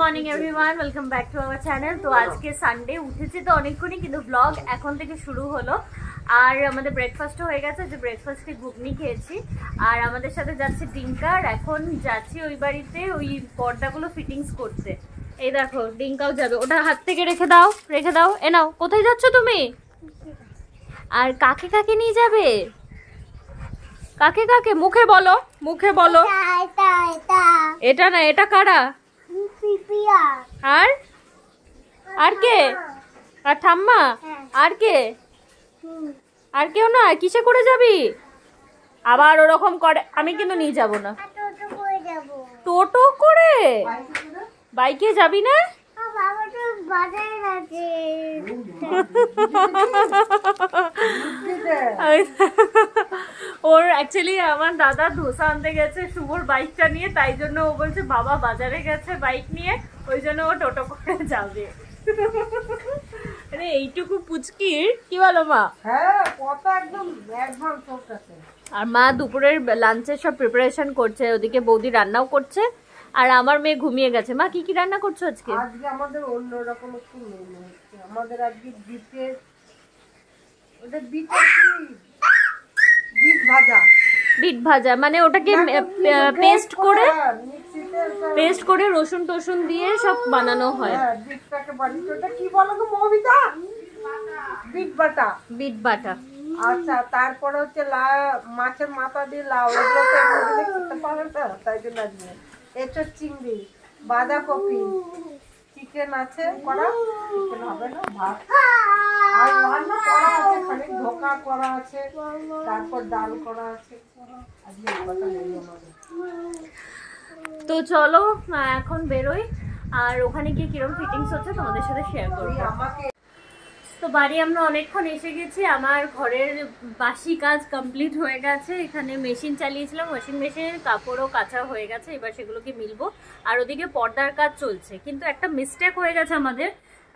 Morning everyone, welcome back to our channel. তো আজকে Sunday, উঠেছি তো অনেকক্ষণই, কিন্তু ব্লগ এখন থেকে শুরু হলো। আর আমাদের ব্রেকফাস্টও হয়ে গেছে, যে ব্রেকফাস্টে ঘুগনি খেয়েছি। আর আমাদের সাথে যাচ্ছে ডিঙ্কা, আর এখন যাচ্ছি ওই বাড়িতে ওই পর্দাগুলো ফিটিংস করতে। এই দেখো ডিঙ্কাও যাবে, ওটা হাত থেকে রেখে দাও, রেখে দাও। এ নাও, কোথায় যাচ্ছ তুমি? আর কাকে কাকে নিয়ে যাবে? কাকে কাকে মুখে বলো, মুখে বলো। এটা না, এটা কারা? আর আর কে? আর ঠাম্মা? আর কে? আর কেউ না? কিসে করে যাবি? আবার ওরকম করে, আমি কিন্তু নিয়ে যাব না। টোটো করে? বাইকে যাবি না? ওর অ্যাকচুয়ালি আমার দাদা ধোসা আনতে গেছে শুভর বাইকটা নিয়ে, তাই জন্য ও বলছে বাবা বাজারে গেছে বাইক নিয়ে, ওই জন্য ও টোটো করে যাবে। আরে এইটুকু পুচকির কি বলো মা? হ্যাঁ, কথা একদম অ্যাডভান্স করতেছে। আর মা দুপুরের লাঞ্চের সব প্রিপারেশন করছে, ওদিকে বৌদি রান্নাও করছে, আর আমার মেয়ে ঘুমিয়ে গেছে। মা কি কি রান্না করছো আজকে? আজকে আমাদের অন্যরকম একটু মেনু হচ্ছে। আমাদের আজকে বিটের, ওটা বিটের কি বিট ভাজা। বিট ভাজা মানে ওটাকে পেস্ট করে রসুন টসুন দিয়ে সব বানানো হয়। হ্যাঁ, বিটটাকে বানিয়ে, ওটা কি বলো গো মমিতা? বিট বাটা। বিট বাটা। আচ্ছা, তারপরে হচ্ছে মাছের মাথা দিয়ে লাউ, এগুলো তো এমনি খেতে পারে না, তাই জন্য আজকে এঁচোড় চিংড়ি, বাঁধাকপি, চিকেন আছে করা, চিকেন হবে না, ভাত আর রান্না করা আছে, খালি ধোকা করা আছে, তারপর ডাল করা আছে। আজকে কথা নেই আমাদের। তো চলো এখন বেরোই, আর ওখানে গিয়ে কিরকম ফিটিংস হচ্ছে তোমাদের সাথে শেয়ার করবো। আমাকে তো বাড়ি আমরা অনেকক্ষণ এসে গেছি, আমার ঘরের বাসি কাজ কমপ্লিট হয়ে গেছে। এখানে মেশিন চালিয়েছিলাম, ওয়াশিং মেশিনের কাপড়ও কাচা হয়ে গেছে, এবার সেগুলোকে মিলবো। আর ওদিকে পর্দার কাজ চলছে, কিন্তু একটা মিস্টেক হয়ে গেছে আমাদের।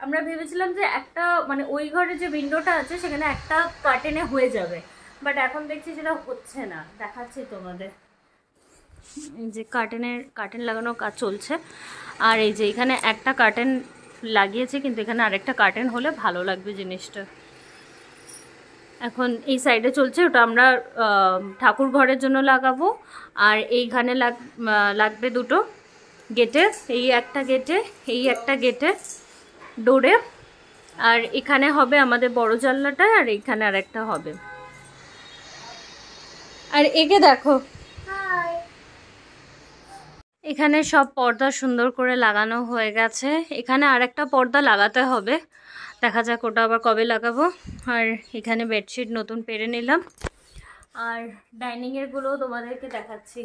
আমরা ভেবেছিলাম যে একটা মানে ওই ঘরে যে উইন্ডোটা আছে সেখানে একটা কার্টেনে হয়ে যাবে, বাট এখন দেখছি সেটা হচ্ছে না। দেখাচ্ছি তোমাদের, এই যে কার্টেন লাগানোর কাজ চলছে। আর এই যে এখানে একটা কার্টেন লাগিয়েছে, কিন্তু এখানে আরেকটা কার্টেন হলে ভালো লাগবে জিনিসটা। এখন এই সাইডে চলছে, ওটা আমরা ঠাকুর ঘরের জন্য লাগাবো। আর এইখানে লাগবে দুটো গেটে, এই একটা গেটে, এই একটা গেটে ডোরে। আর এখানে হবে আমাদের বড় জানলাটা, আর এখানে আরেকটা হবে। আর একে দেখো, এখানে সব পর্দা সুন্দর করে লাগানো হয়ে গেছে। এখানে আরেকটা পর্দা লাগাতে হবে, দেখা যাক ওটা আবার কবে লাগাবো। আর এখানে বেডশিট নতুন পেরে নিলাম। আর ডাইনিংয়েরগুলো তোমাদেরকে দেখাচ্ছি,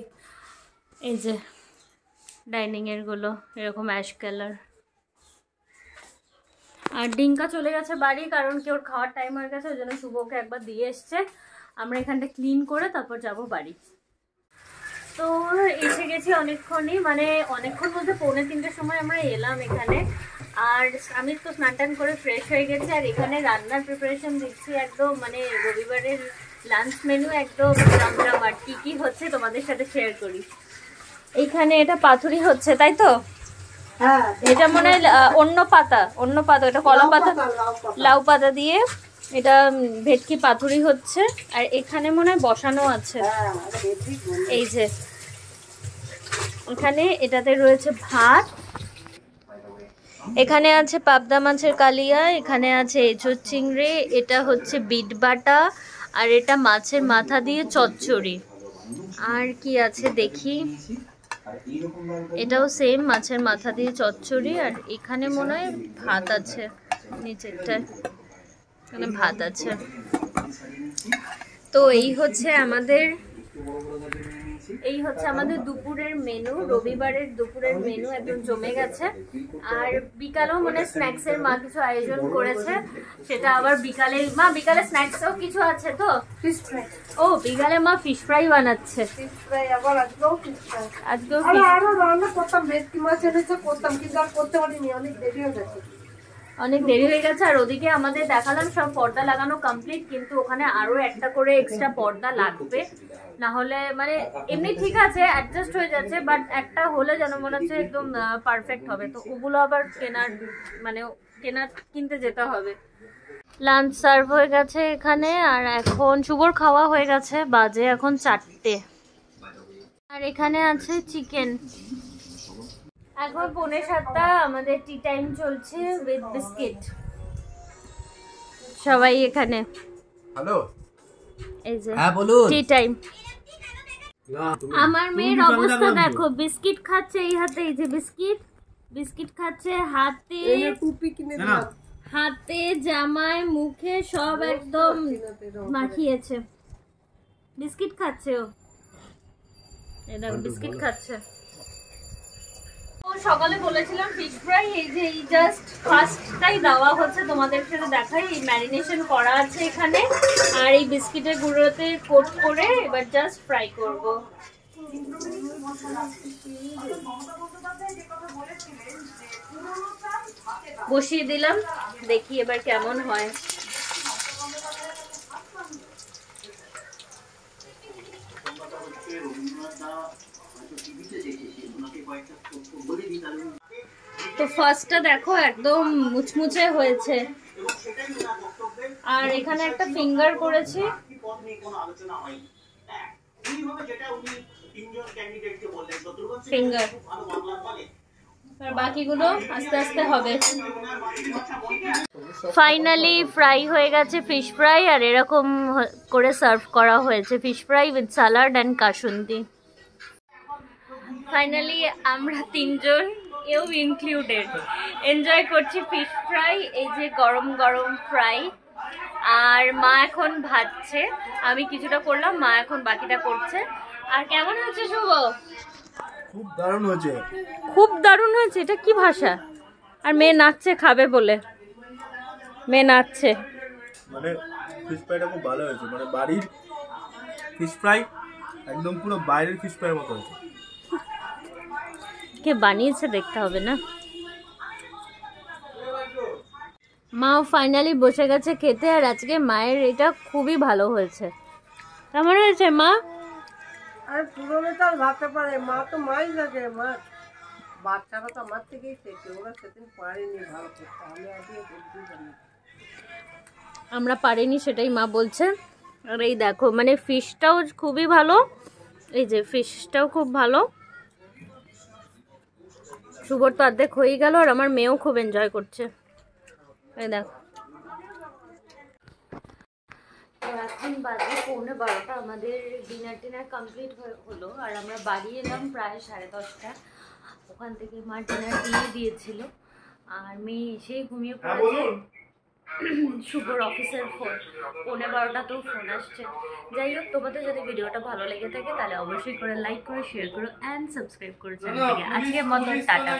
এই যে ডাইনিংয়েরগুলো এরকম অ্যাশ কালার। আর ডিঙ্কা চলে গেছে বাড়ি, কারণ কি ওর খাওয়ার টাইম হয়ে গেছে, ওই জন্য শুভকে একবার দিয়ে এসছে। আমরা এখানটা ক্লিন করে তারপর যাব বাড়ি। তো এসে গেছি অনেকক্ষণই, মানে অনেকক্ষণ বলতে 2:45-র সময় আমরা এলাম এখানে। আর আমি তো স্নান টান করে ফ্রেশ হয়ে গেছি, আর এখানে রান্নার প্রিপারেশন দিচ্ছি একদম, মানে রবিবারের লাঞ্চ মেনু একদম জমজমাট। কি কি হচ্ছে তোমাদের সাথে শেয়ার করি। এইখানে এটা পাতুরি হচ্ছে, তাই তো? হ্যাঁ, এটা মনে হয় অন্য পাতা, এটা কলা পাতা, লাউ পাতা দিয়ে এটা ভেটকি পাতুরি হচ্ছে। আর এখানে মনে হয় বসানো আছে, এই যে এখানে এটাতে রয়েছে ভাত, এখানে আছে পাবদা মাছের কালিয়া, এখানে আছে এঁচোড় চিংড়ি, এটা হচ্ছে বিট বাটা, আর এটা মাছের মাথা দিয়ে চচ্চড়ি। আর কি আছে দেখি, এটাও সেম মাছের মাথা দিয়ে চচ্চড়ি। আর এখানে মনে হয় ভাত আছে, নিচেরটায় এখানে ভাত আছে। তো এই হচ্ছে আমাদের দুপুরের মেনু, রবিবারের দুপুরের মেনু একদম জমে গেছে। আর বিকালেও মানে স্ন্যাক্সের মা কিছু আয়োজন করেছে, সেটা আবার বিকালে স্ন্যাক্সও কিছু আছে। তো ফিশ ফ্রাই, ও বিকালে মা ফিশ ফ্রাই বানাচ্ছে। ফিশ ফ্রাই আবার আজকেও ফিশ ফ্রাই। আজকেও আরো রান্না করতাম, ভেটকি মাছ এনেছে করতাম, কিন্তু আর করতে পারিনি, অনেক দেরি হয়ে গেছে। অনেক দেরি হয়ে গেছে। আর ওদিকে আমাদের দেখালাম সব পর্দা লাগানো কমপ্লিট, কিন্তু ওখানে আরো একটা করে এক্সট্রা পর্দা লাগবে, না হলে মানে এমনি ঠিক আছে অ্যাডজাস্ট হয়ে যাচ্ছে, বাট একটা হলে যেন মনে হচ্ছে একদম পারফেক্ট হবে। তো ওগুলো আবার কিনতে যেতে হবে। লাঞ্চ সার্ভ হয়ে গেছে এখানে, আর এখন শুভর খাওয়া হয়ে গেছে, বাজে এখন 4টে। আর এখানে আছে চিকেন। এখন 6:45, আমাদের টি টাইম চলছে উইথ বিস্কিট। সবাই এখানে হ্যালো, এই যে হ্যাঁ বলুন। Tea time. আমার মেয়ের অবস্থা দেখো, বিস্কিট খাচ্ছে এই হাতে, এই যে বিস্কিট খাচ্ছে, হাতে জামায় মুখে সব একদম মাখিয়েছে। বিস্কিট খাচ্ছে ও, এই দেখো বিস্কিট খাচ্ছে। সকালে বলেছিলাম ফিশ ফ্রাই, এই যে এই জাস্ট ফার্স্টটাই দেওয়া হচ্ছে, তোমাদের সাথে দেখাই। এই ম্যারিনেশন করা আছে এখানে, আর এই বিস্কিটের গুঁড়োতে কোট করে এবার জাস্ট ফ্রাই করব। বসিয়ে দিলাম, দেখি এবার কেমন হয়। তো ফার্স্টটা দেখো একদম মুচমুচে হয়েছে, আর এখানে একটা ফিঙ্গার করেছি। ফিঙ্গার আর বাকিগুলো আস্তে আস্তে হবে। ফাইনালি ফ্রাই হয়ে গেছে ফিশ ফ্রাই, আর এরকম করে সার্ভ করা হয়েছে fish fry with salad and kasundi. Finally আমরা তিনজন, এও ইনক্লুডেড, এনজয় করছি ফিশ ফ্রাই। এই যে গরম গরম ফ্রাই, আর মা এখন ভাজছে, আমি কিছুটা করলাম, মা এখন বাকিটা করছে। আর কেমন হয়েছে শুভ? খুব দারুণ হয়েছে, খুব দারুণ হয়েছে। এটা কি ভাষা? আর মেয়ে নাচছে খাবে বলে, মেয়ে নাচছে। মানে ফিশ ফ্রাইটা খুব ভালো হয়েছে, মানে বাড়ির ফিশ ফ্রাই একদম পুরো বাইরের ফিশ ফ্রাইয়ের মতো হয়েছে। কে বানিয়েছে দেখতে হবে না। মাও ফাইনালি বসে গেছে খেতে, আর আজকে মায়ের এটা খুবই ভালো হয়েছে। কেমন হয়েছে মা? আর পুরোনো চাল ভাবতে পারে, মা তো মাই থাকে, মা বাচ্চারা তো আমার থেকেই শেখে, ওরা সেদিন পারেনি ভালো করতে, আমি আজকে বুদ্ধি জানি। আমরা পারিনি সেটাই মা বলছে। আর এই দেখো মানে ফিশটাও খুবই ভালো, এই যে ফিশটাও খুব ভালো। শুভর তো অর্ধেক হয়ে গেল, আর আমার মেয়েও খুব এনজয় করছে। এই দেখো এখন বাজে 11:15, আমাদের ডিনার কমপ্লিট হলো, আর আমরা বাড়ি এলাম প্রায় 10:30। ওখান থেকে মা ডিনার দিয়ে দিয়েছিল, আর মেয়ে এসেই ঘুমিয়ে পড়েছে। শুভর অফিসের ফোন 11:15তেও ফোন আসছে। যাই হোক, তোমাদের যদি ভিডিওটা ভালো লেগে থাকে তাহলে অবশ্যই করে লাইক করো, শেয়ার করো অ্যান্ড সাবস্ক্রাইব করো চ্যানেলটিকে। আজকের মতো টাটা।